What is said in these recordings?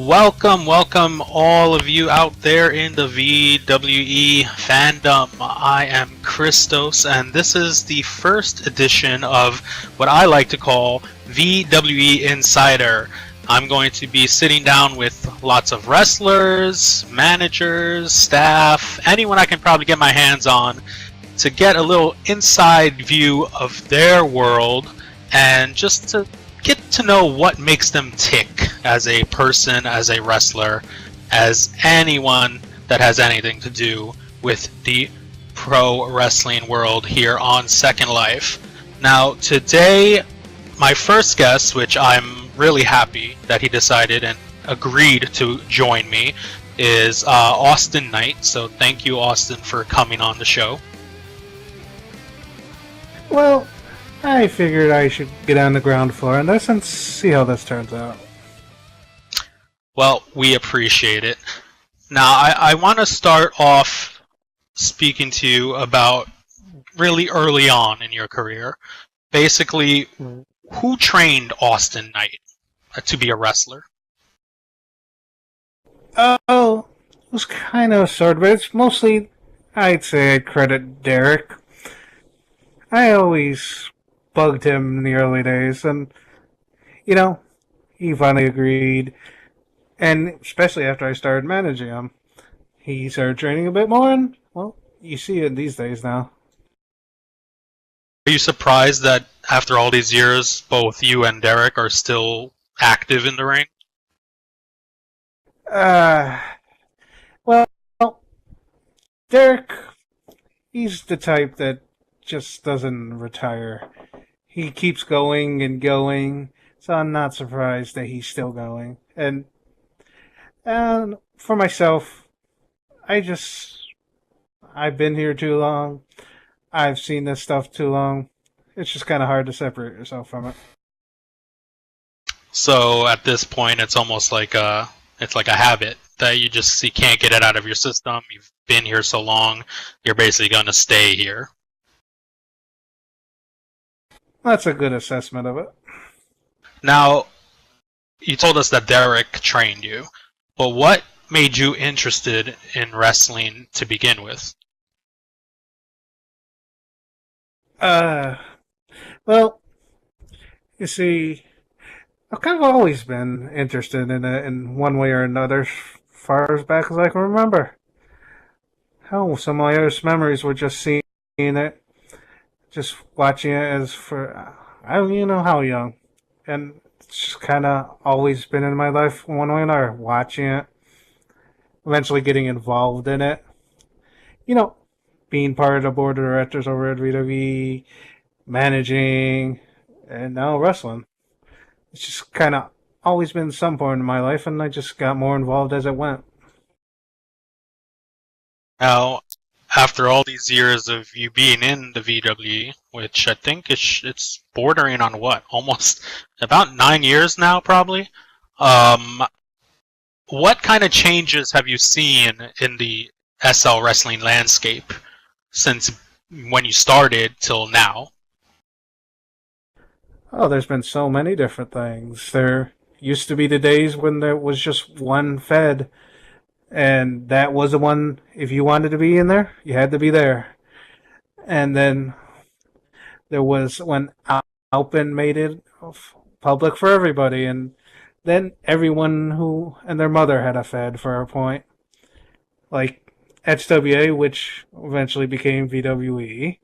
Welcome all of you out there in the VWE fandom. I am Chrystos, and this is the first edition of what I like to call VWE Insider. I'm going to be sitting down with lots of wrestlers, managers, staff, anyone I can probably get my hands on to get a little inside view of their world and just to get to know what makes them tick as a person, as a wrestler, as anyone that has anything to do with the pro wrestling world here on Second Life. Now, today, my first guest, which I'm really happy that he decided and agreed to join me, is Austin Knight. So thank you, Austin, for coming on the show. Well, I figured I should get on the ground floor on this and see how this turns out. Well, we appreciate it. Now, I want to start off speaking to you about really early on in your career. Basically, who trained Austin Knight to be a wrestler? Oh, it was kind of sort of, but it's mostly, I'd say I'd credit Derek. I always bugged him in the early days, and, he finally agreed. And especially after I started managing him, he started training a bit more, and, well, you see it these days now. Are you surprised that after all these years, both you and Derek are still active in the ring? Well, Derek, he's the type that just doesn't retire. He keeps going and going, so I'm not surprised that he's still going. And for myself, I've been here too long. I've seen this stuff too long. It's just kind of hard to separate yourself from it. So at this point, it's almost like it's like a habit that you can't get it out of your system. You've been here so long, you're basically going to stay here. That's a good assessment of it. Now, you told us that Derek trained you, but what made you interested in wrestling to begin with? Well, you see, I've kind of always been interested in it in one way or another, as far as back as I can remember. Hell, some of my earliest memories were just seeing it, just watching it as for, I don't even know how young. And it's just kind of always been in my life one way or another, watching it, eventually getting involved in it. Being part of the board of directors over at VWE, managing, and now wrestling. It's just kind of always been some point in my life, and I just got more involved as it went. Now, after all these years of you being in the VWE, which I think it's bordering on what? Almost about 9 years now, probably? What kind of changes have you seen in the SL wrestling landscape since when you started till now? Oh, there's been so many different things. There used to be the days when there was just one Fed, and that was the one, if you wanted to be in there, you had to be there. And then there was when Alpin made it public for everybody, and then everyone who and their mother had a Fed for a point. Like HWA, which eventually became VWE.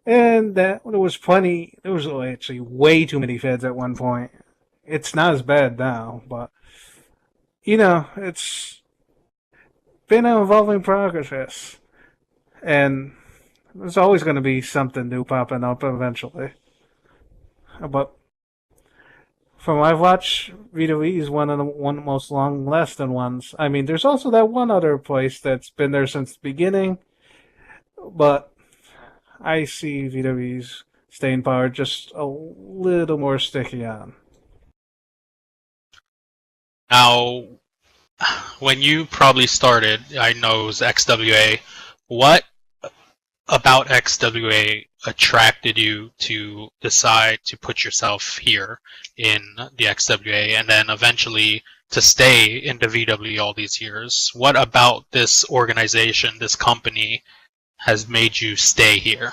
And there was actually way too many Feds at one point. It's not as bad now, but, it's been an evolving progress. And there's always going to be something new popping up eventually. But from what I've watched, VWE is one of the most long-lasting ones. I mean, there's also that one other place that's been there since the beginning, but I see VWE's staying power just a little more sticky on. Now, when you probably started, I know it was XWA, what about XWA attracted you to decide to put yourself here in the XWA and then eventually to stay in the VWE all these years? What about this organization, this company, has made you stay here?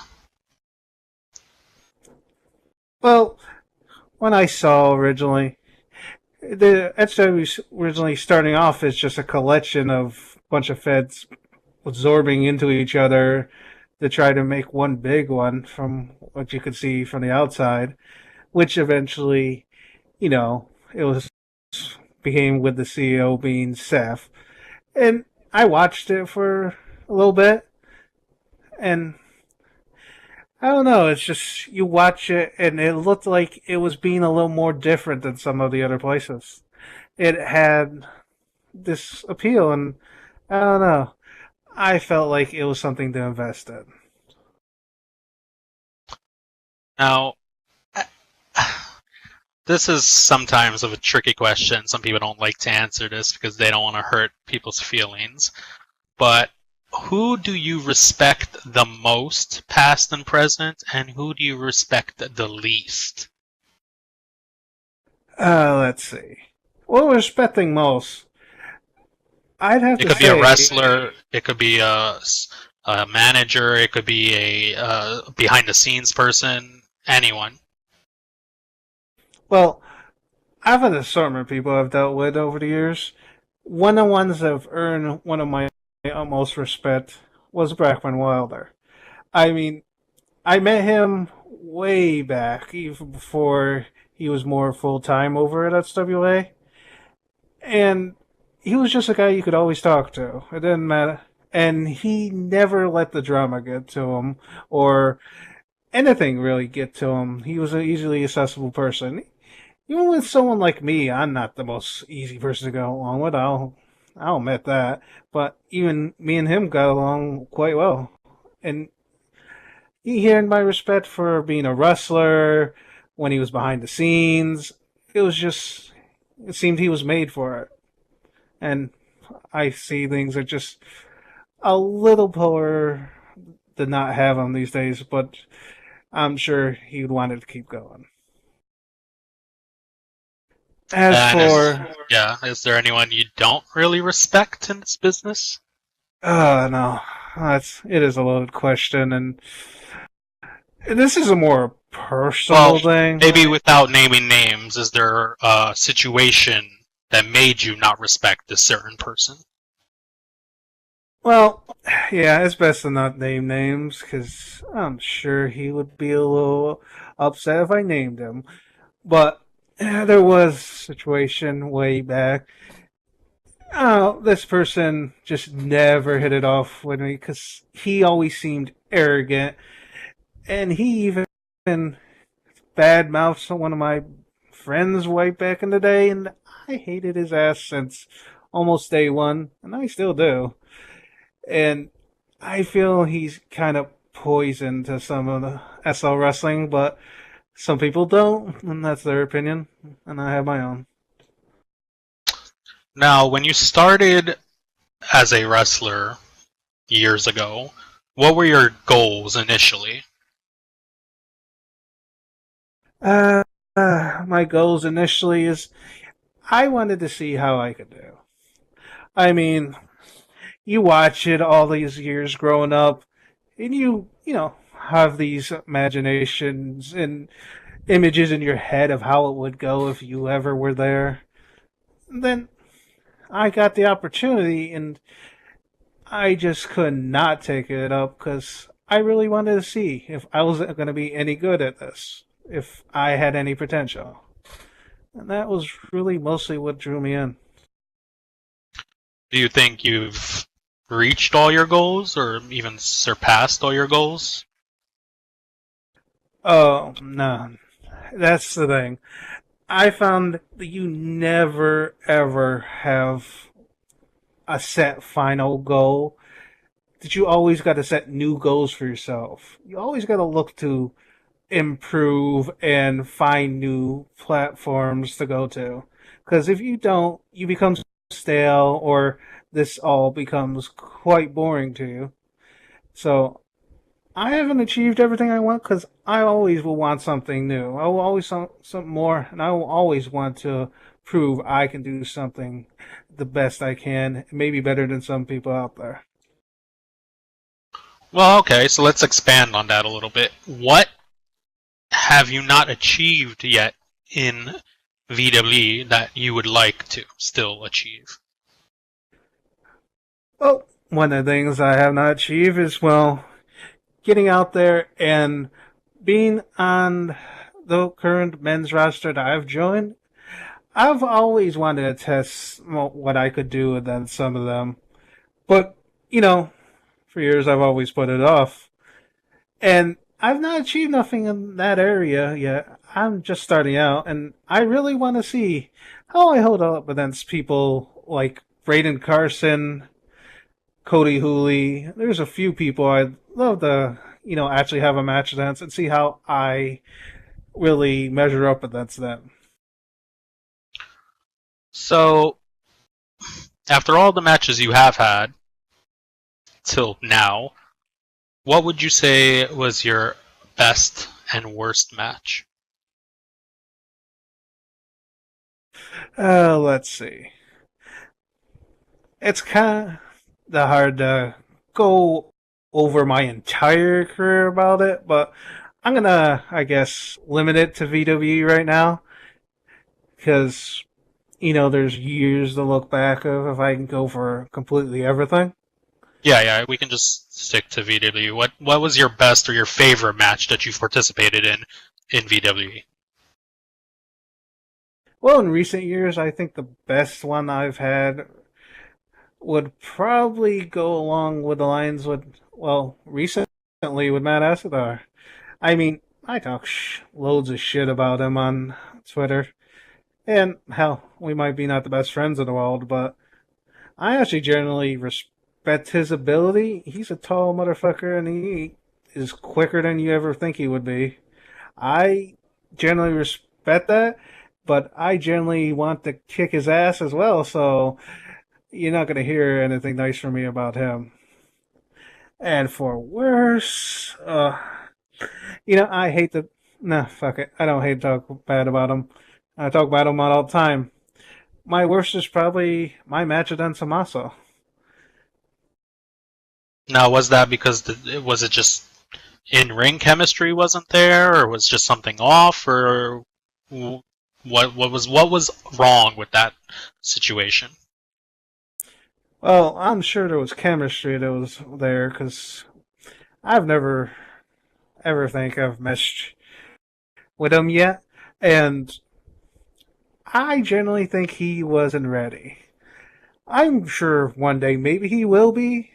Well, when I saw originally, the SW was originally starting off as just a collection of a bunch of feds absorbing into each other to try to make one big one from what you could see from the outside, which eventually, it was became with the CEO being Seth. And I watched it for a little bit, and I don't know, it's just you watch it and it looked like it was being a little more different than some of the other places. It had this appeal, and I don't know. I felt like it was something to invest in. Now, this is sometimes of a tricky question. Some people don't like to answer this because they don't want to hurt people's feelings. But who do you respect the most, past and present, and who do you respect the least? Let's see. What we're respecting most, I'd have It to could be a say, wrestler, it could be a manager, it could be a behind the scenes person, anyone. well, I've had an assortment of people I've dealt with over the years. One of the ones that have earned one of my utmost respect was Brackman Wilder. I mean, I met him way back, even before he was more full time over at SWA, and he was just a guy you could always talk to. It didn't matter, and he never let the drama get to him or anything really get to him. He was an easily accessible person. Even with someone like me, I'm not the most easy person to go along with. I'll admit that. But even me and him got along quite well, and he earned my respect for being a wrestler when he was behind the scenes. It was just, it seemed he was made for it. And I see things are just a little poor to not have him these days, but I'm sure he would want it to keep going. As And for, is there anyone you don't really respect in this business? no, it is a loaded question, and this is a more Well, personal thing. maybe without naming names, is there a situation that made you not respect this certain person? Well, yeah, it's best to not name names because I'm sure he would be a little upset if I named him. But there was a situation way back. Oh, this person just never hit it off with me because he always seemed arrogant, and he even badmouthed one of my friends way back in the day, and I hated his ass since almost day one, and I still do. And I feel he's kind of poison to some of the SL wrestling, but some people don't, and that's their opinion, and I have my own. Now, when you started as a wrestler years ago, what were your goals initially? Uh, my goals initially is I wanted to see how I could do. I mean, you watch it all these years growing up, and you have these imaginations and images in your head of how it would go if you ever were there. And then I got the opportunity, and I just could not take it up because I really wanted to see if I was going to be any good at this, if I had any potential. And that was really mostly what drew me in. Do you think you've reached all your goals or even surpassed all your goals? Oh, no. That's the thing. I found that you never ever have a set final goal. That you always got to set new goals for yourself. You always got to look to improve and find new platforms to go to. Because if you don't, you become stale or this all becomes quite boring to you. So I haven't achieved everything I want because I always will want something new. I will always want something more, and I will always want to prove I can do something the best I can, maybe better than some people out there. Well, okay, so let's expand on that a little bit. What have you not achieved yet in VWE that you would like to still achieve? Well, one of the things I have not achieved is, well, getting out there and being on the current men's roster that I've joined. I've always wanted to test what I could do against some of them. But, for years I've always put it off. And I've not achieved nothing in that area yet. I'm just starting out, and I really want to see how I hold up against people like Braden Carson, Cody Hooley. There's a few people I'd love to, actually have a match against and see how I really measure up against them. So, after all the matches you have had till now, what would you say was your best and worst match? Let's see. It's kind of hard to go over my entire career about it, but I'm gonna, I guess, limit it to VWE right now because there's years to look back of if I can go for completely everything. Yeah, we can just stick to VWE. What was your best or your favorite match that you've participated in VWE? Well, in recent years, I think the best one I've had would probably go along with the lines with, well, recently with Matt Asadar. I mean, I talk loads of shit about him on Twitter. And hell, we might be not the best friends in the world, but I actually generally respect his ability. He's a tall motherfucker and he is quicker than you ever think he would be. I generally respect that, but I generally want to kick his ass as well, so you're not going to hear anything nice from me about him. And for worse, I hate to. Nah, fuck it. I don't hate to talk bad about him. I talk bad about him all the time. My worst is probably my match against Tommaso. Now, was that because was it just in-ring chemistry wasn't there, or was just something off, or what was wrong with that situation? Well, I'm sure there was chemistry that was there because I've never ever think I've meshed with him yet, and I generally think he wasn't ready. I'm sure one day maybe he will be.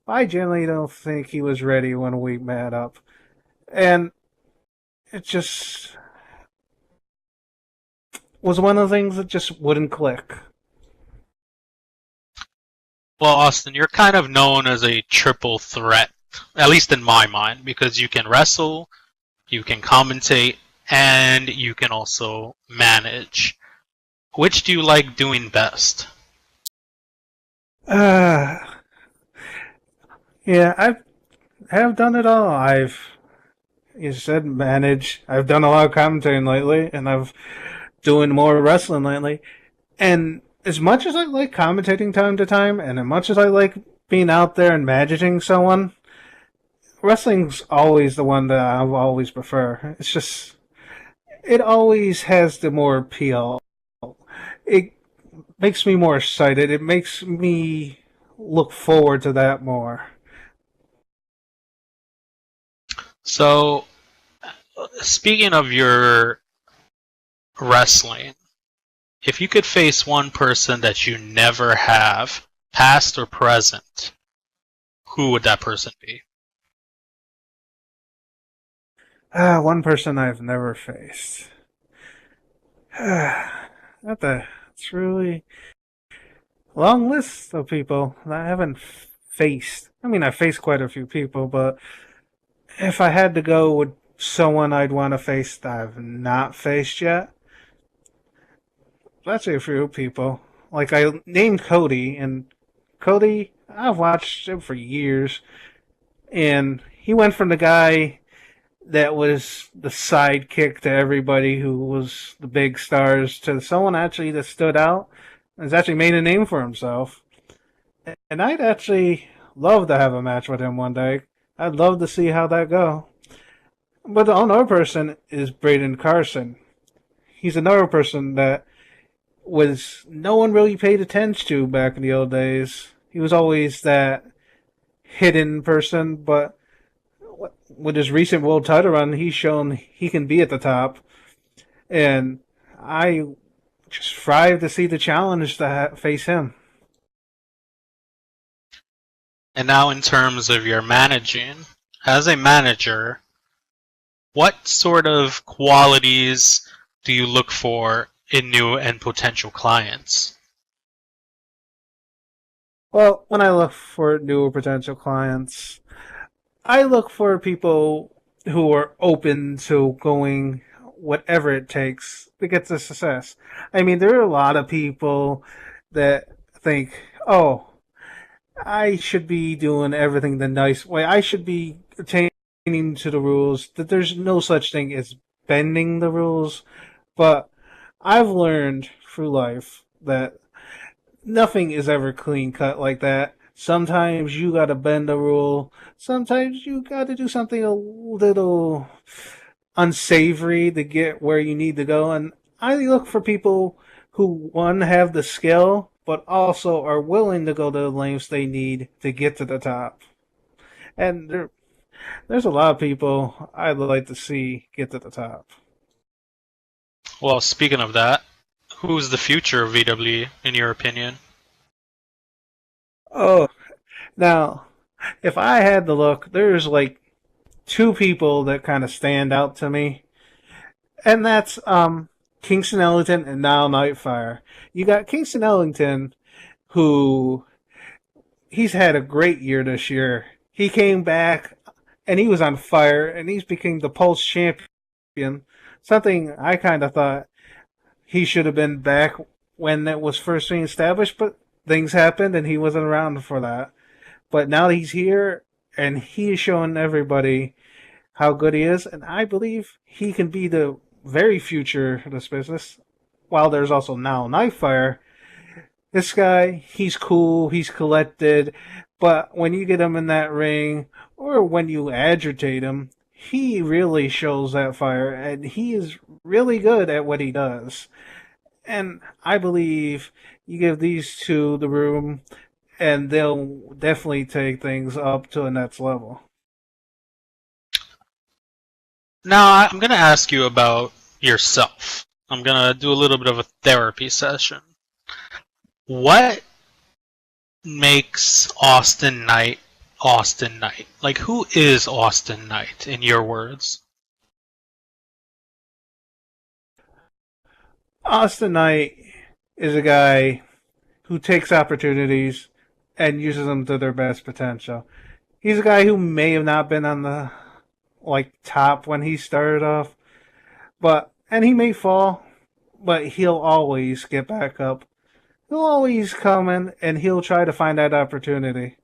I generally don't think he was ready when we met up, and it just was one of the things that just wouldn't click. Well, Austin, you're kind of known as a triple threat, at least in my mind, because you can wrestle, you can commentate, and you can also manage. Which do you like doing best? Uh, yeah, I have done it all. You said manage. I've done a lot of commentating lately, and I've doing more wrestling lately. And as much as I like commentating time to time, and as much as I like being out there and managing someone, wrestling's always the one that I've always prefer. It's just it always has the more appeal. It makes me more excited. It makes me look forward to that more. So, speaking of your wrestling, if you could face one person that you never have, past or present, who would that person be? One person I've never faced. It's really long list of people that I haven't faced. I mean, I've faced quite a few people, but if I had to go with someone I'd want to face that I've not faced yet, that's a few people. Like I named Cody, and Cody, I've watched him for years, and he went from the guy that was the sidekick to everybody who was the big stars to someone actually that stood out and has actually made a name for himself. And I'd actually love to have a match with him one day. I'd love to see how that go. But the another person is Braden Carson. He's another person that was no one really paid attention to back in the old days. He was always that hidden person, but with his recent world title run, he's shown he can be at the top. And I just strive to see the challenge to face him. And now, in terms of your managing, as a manager, what sort of qualities do you look for in new and potential clients? Well, when I look for new potential clients, I look for people who are open to going whatever it takes to get to success. I mean, there are a lot of people that think, oh, I should be doing everything the nice way. I should be attaining to the rules. That there's no such thing as bending the rules. But I've learned through life that nothing is ever clean cut like that. Sometimes you gotta bend the rule. Sometimes you gotta do something a little unsavory to get where you need to go. And I look for people who, one, have the skill, but also are willing to go to the lengths they need to get to the top. And there's a lot of people I'd like to see get to the top. Well, speaking of that, who's the future of VWE, in your opinion? Oh, now, if I had to look, there's like two people that kind of stand out to me, and that's Kingston Ellington and Niall Nightfire. You got Kingston Ellington, who he's had a great year this year. He came back and he was on fire, and he's became the Pulse champion. Something I kind of thought he should have been back when that was first being established, but things happened and he wasn't around for that. But now he's here and he is showing everybody how good he is, and I believe he can be the very future of this business. While there's also now Nightfire, this guy, he's cool, he's collected, but when you get him in that ring, or when you agitate him, he really shows that fire, and he is really good at what he does. And I believe you give these two the room, and they'll definitely take things up to the next level. Now, I'm going to ask you about yourself. I'm going to do a little bit of a therapy session. What makes Austin Knight Austin Knight? Like, who is Austin Knight, in your words? Austin Knight is a guy who takes opportunities and uses them to their best potential. He's a guy who may have not been on the top when he started off, and he may fall, but he'll always get back up. He'll always come in and he'll try to find that opportunity.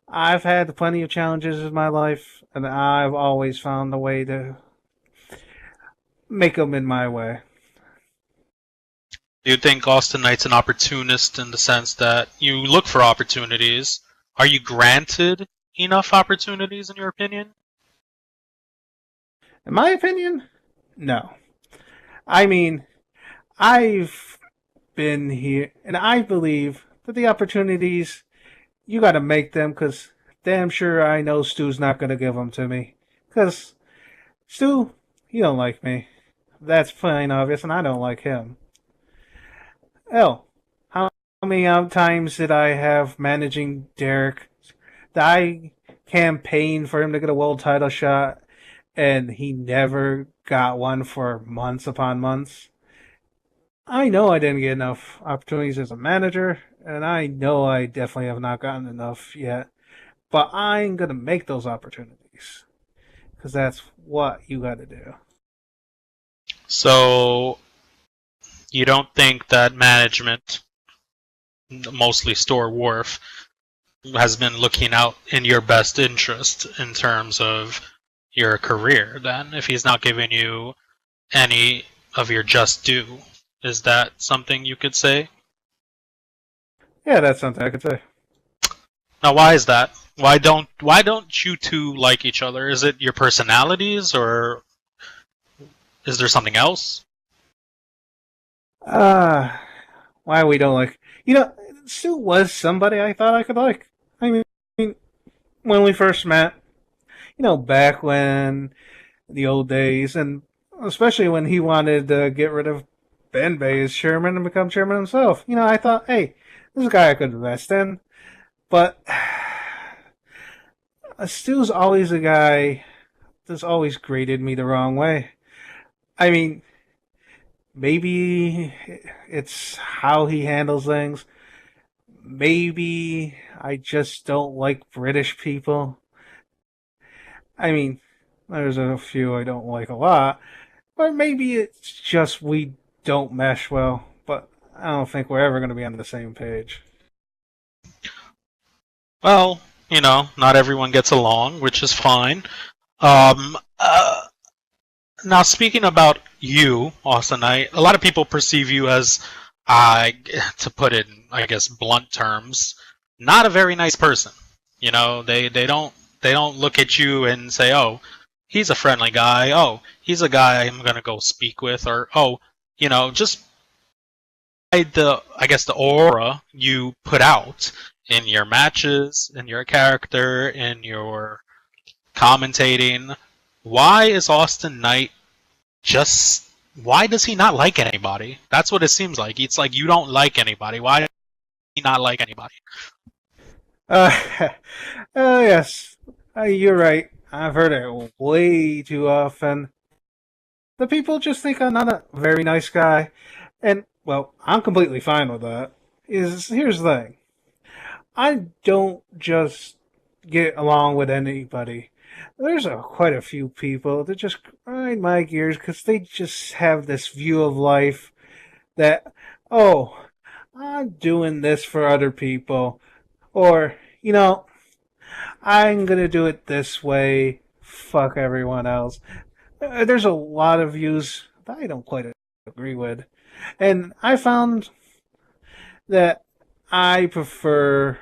I've had plenty of challenges in my life, and I've always found a way to make them in my way. Do you think Austin Knight's an opportunist in the sense that you look for opportunities? Are you granted enough opportunities, in your opinion? In my opinion, no. I mean, I've been here, and I believe that the opportunities, you gotta make them, because damn sure I know Stu's not gonna give them to me. Because Stu, he don't like me. That's plain obvious, and I don't like him. Hell, how many times did I have managing Derek? I campaigned for him to get a world title shot, and he never got one for months upon months. I know I didn't get enough opportunities as a manager, and I know I definitely have not gotten enough yet. But I'm going to make those opportunities, because that's what you got to do. So, you don't think that management, mostly Store Wharf, has been looking out in your best interest in terms of your career then, if he's not giving you any of your just due. Is that something you could say? Yeah, that's something I could say. Now, why is that? Why don't you two like each other? Is it your personalities, or is there something else? Uh, why we don't like. You know, Stu was somebody I thought I could like. I mean, when we first met, back when the old days, and especially when he wanted to get rid of Ben Bay as chairman and become chairman himself. I thought, hey, this is a guy I could invest in. But Stu's always a guy that's always graded me the wrong way. I mean, maybe it's how he handles things. Maybe I just don't like British people. I mean, there's a few I don't like a lot, but maybe it's just we don't mesh well. But I don't think we're ever going to be on the same page. Well, not everyone gets along, which is fine. Um, uh, Now, speaking about you, Austin, a lot of people perceive you as, to put it in, I guess, blunt terms, not a very nice person. They don't look at you and say, "Oh, he's a friendly guy. Oh, he's a guy I'm gonna go speak with," or "Oh, just by I guess the aura you put out in your matches, in your character, in your commentating." Why is Austin Knight just why does he not like anybody? That's what it seems like. It's like you don't like anybody. Why does he not like anybody? Uh, yes, you're right. I've heard it way too often. The people just think I'm not a very nice guy, and well, I'm completely fine with that. Here's the thing: I don't just get along with anybody. There's quite a few people that just grind my gears because they just have this view of life that, oh, I'm doing this for other people, or I'm gonna do it this way. Fuck everyone else. There's a lot of views that I don't quite agree with, and I found that I prefer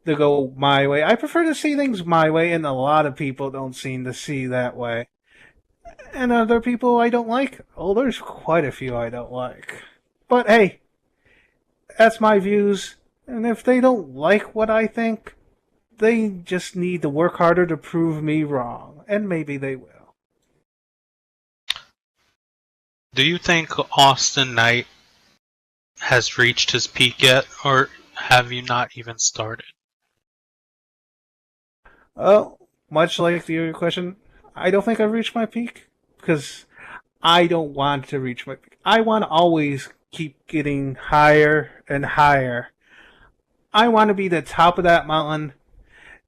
to go my way. I prefer to see things my way, and a lot of people don't seem to see that way. And other people I don't like. Oh, there's quite a few I don't like. But hey, that's my views. And if they don't like what I think, they just need to work harder to prove me wrong. And maybe they will. Do you think Austin Knight has reached his peak yet, or have you not even started? Oh, much like the other question, I don't think I've reached my peak because I don't want to reach my peak. I want to always keep getting higher and higher. I want to be the top of that mountain,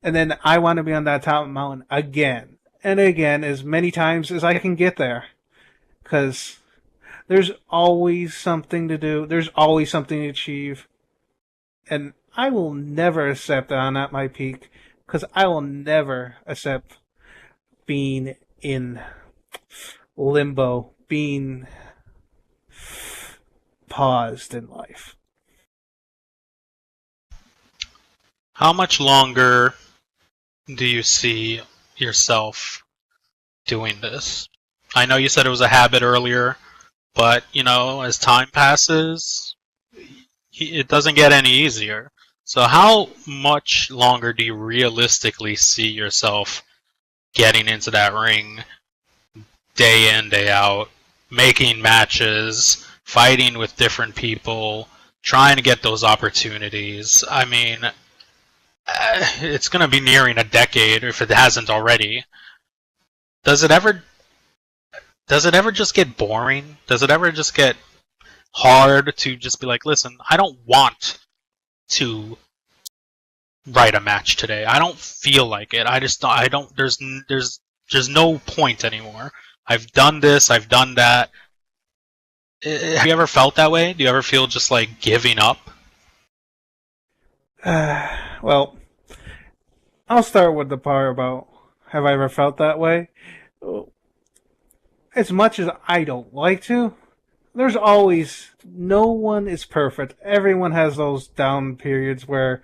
and then I want to be on that top mountain again and again as many times as I can get there. Because there's always something to do, there's always something to achieve, and I will never accept that I'm at my peak because I will never accept being in limbo, being paused in life. How much longer do you see yourself doing this? I know you said it was a habit earlier, but as time passes, it doesn't get any easier. So how much longer do you realistically see yourself getting into that ring day in, day out, making matches, fighting with different people, trying to get those opportunities? I mean, it's going to be nearing a decade if it hasn't already. Does it ever just get boring? Does it ever just get hard to just be like, listen, I don't want to write a match today. I don't feel like it. I don't there's no point anymore. I've done this, I've done that. Have you ever felt that way? Do you ever feel just like giving up? Well, I'll start with the part about have I ever felt that way? As much as I don't like to, there's always, no one is perfect. Everyone has those down periods where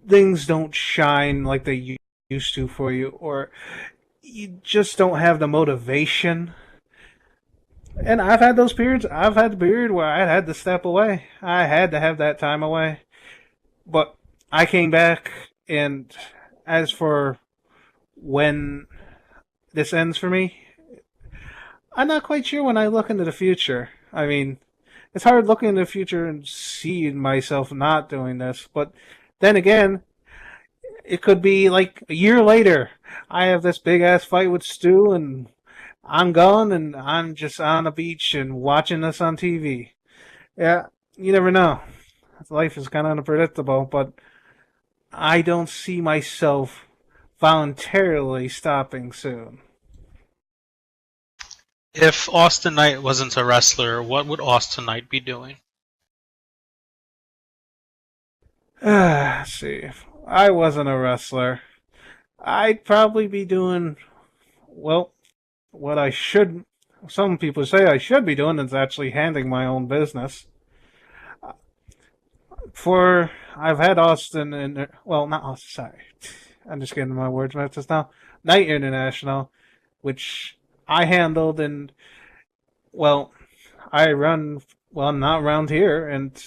things don't shine like they used to for you, or you just don't have the motivation. And I've had those periods. I've had the period where I had to step away. I had to have that time away. But I came back, and as for when this ends for me, I'm not quite sure when I look into the future. I mean, it's hard looking into the future and seeing myself not doing this. But then again, it could be like a year later. I have this big ass fight with Stu, and I'm gone, and I'm just on the beach and watching this on TV. Yeah, you never know. Life is kind of unpredictable, but I don't see myself voluntarily stopping soon. If Austin Knight wasn't a wrestler, what would Austin Knight be doing? Let's see. If I wasn't a wrestler, I'd probably be doing, well, what I should. Some people say I should be doing is actually handling my own business. I've had Austin and, well, not Austin, sorry. I'm just getting my words mixed now. Night International, which I handled, and, well, I run, well, not around here, and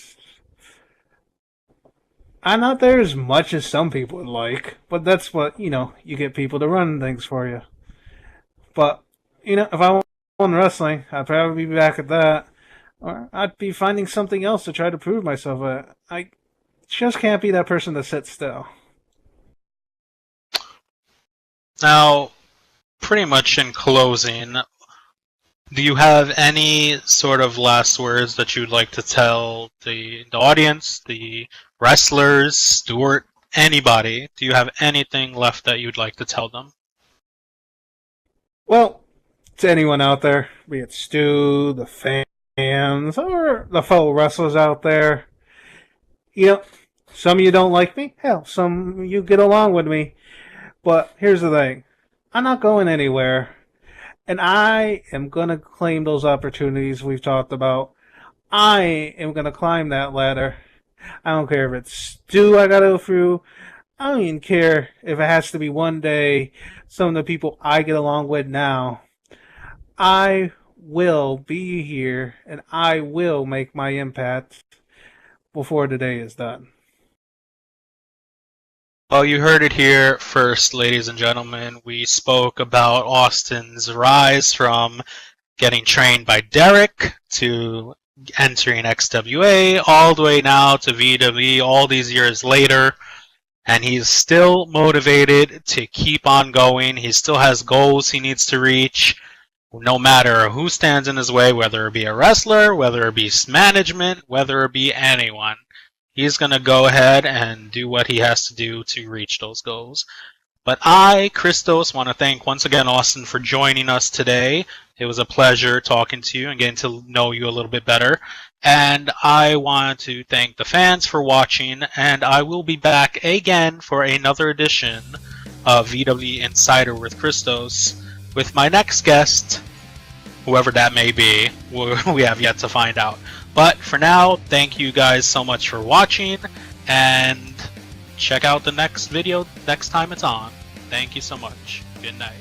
I'm not there as much as some people would like, but that's what, you get people to run things for you. But, if I won wrestling, I'd probably be back at that. Or I'd be finding something else to try to prove myself at. I just can't be that person that sits still. Now, pretty much in closing, do you have any sort of last words that you'd like to tell the audience, the wrestlers, Stuart, anybody? Do you have anything left that you'd like to tell them? Well, to anyone out there, be it Stu, the fans, or the fellow wrestlers out there, some of you don't like me. Hell, some of you get along with me. But here's the thing. I'm not going anywhere. And I am going to claim those opportunities we've talked about. I am going to climb that ladder. I don't care if it's Stu I got to go through. I don't even care if it has to be one day some of the people I get along with now. I will be here, and I will make my impact before the day is done. Well, you heard it here first, ladies and gentlemen. We spoke about Austin's rise from getting trained by Derek to entering XWA, all the way now to VWE, all these years later. And he's still motivated to keep on going. He still has goals he needs to reach, no matter who stands in his way, whether it be a wrestler, whether it be management, whether it be anyone. He's going to go ahead and do what he has to do to reach those goals. But I, Chrystos, want to thank once again Austin for joining us today. It was a pleasure talking to you and getting to know you a little bit better. And I want to thank the fans for watching, and I will be back again for another edition of VWE Insider with Chrystos with my next guest, whoever that may be. We have yet to find out. But for now, thank you guys so much for watching, and check out the next video next time it's on. Thank you so much. Good night.